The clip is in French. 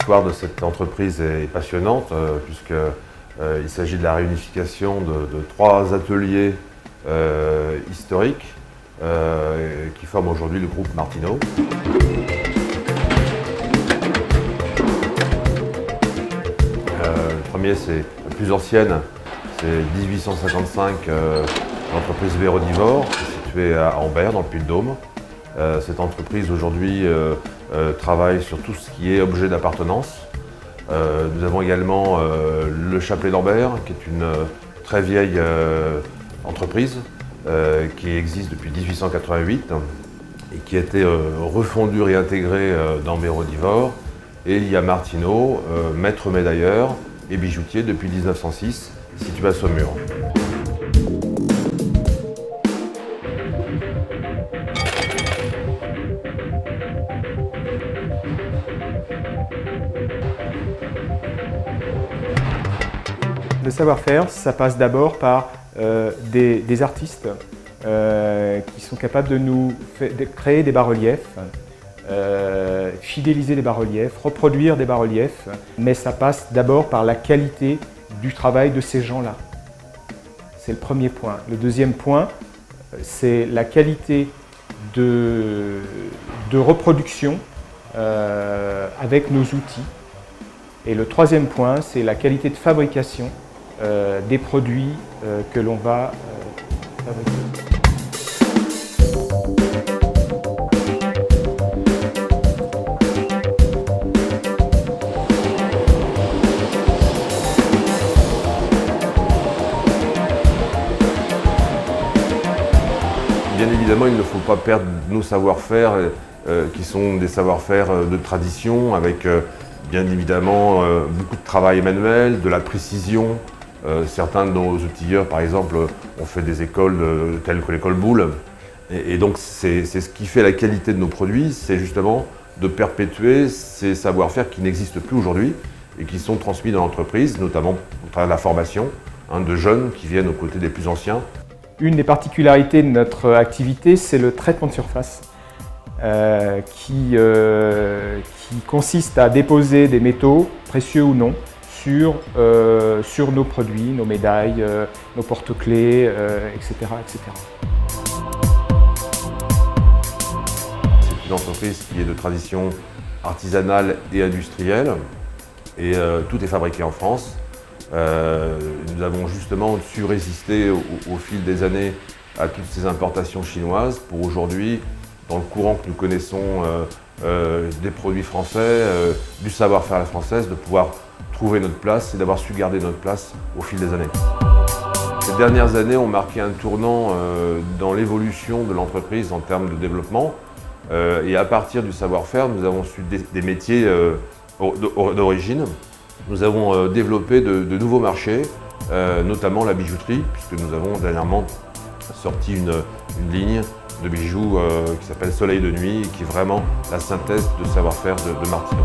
L'histoire de cette entreprise est passionnante puisqu'il s'agit de la réunification de 3 ateliers historiques qui forment aujourd'hui le groupe Martino. Le premier, c'est la plus ancienne, c'est 1855, l'entreprise Vérodivore, située à Ambert, dans le Puy-de-Dôme. Cette entreprise aujourd'hui travaille sur tout ce qui est objet d'appartenance. Nous avons également le Chapelet d'Ambert, qui est une très vieille entreprise qui existe depuis 1888 et qui a été refondue, réintégrée dans Vérodivore. Et il y a Martino, maître médailleur et bijoutier depuis 1906, situé à Saumur. Le savoir-faire, ça passe d'abord par des artistes qui sont capables de créer des bas-reliefs, fidéliser les bas-reliefs, reproduire des bas-reliefs, mais ça passe d'abord par la qualité du travail de ces gens-là. C'est le premier point. Le deuxième point, c'est la qualité de reproduction avec nos outils. Et le troisième point, c'est la qualité de fabrication des produits que l'on va fabriquer. Bien évidemment, il ne faut pas perdre nos savoir-faire qui sont des savoir-faire de tradition avec bien évidemment beaucoup de travail manuel, de la précision. Certains de nos outilleurs, par exemple, ont fait des écoles telles que l'école Boulle. Et donc c'est ce qui fait la qualité de nos produits, c'est justement de perpétuer ces savoir-faire qui n'existent plus aujourd'hui et qui sont transmis dans l'entreprise, notamment au travers de la formation de jeunes qui viennent aux côtés des plus anciens. Une des particularités de notre activité, c'est le traitement de surface qui consiste à déposer des métaux, précieux ou non, sur nos produits, nos médailles, nos porte-clés, etc., etc. C'est une entreprise qui est de tradition artisanale et industrielle et tout est fabriqué en France. Nous avons justement su résister au fil des années à toutes ces importations chinoises pour aujourd'hui, dans le courant que nous connaissons des produits français, du savoir-faire à la française, de pouvoir trouver notre place et d'avoir su garder notre place au fil des années. Ces dernières années ont marqué un tournant dans l'évolution de l'entreprise en termes de développement et à partir du savoir-faire, nous avons su des métiers d'origine. Nous avons développé de nouveaux marchés, notamment la bijouterie, puisque nous avons dernièrement sorti une ligne de bijoux qui s'appelle Soleil de nuit, qui est vraiment la synthèse de savoir-faire de Martino.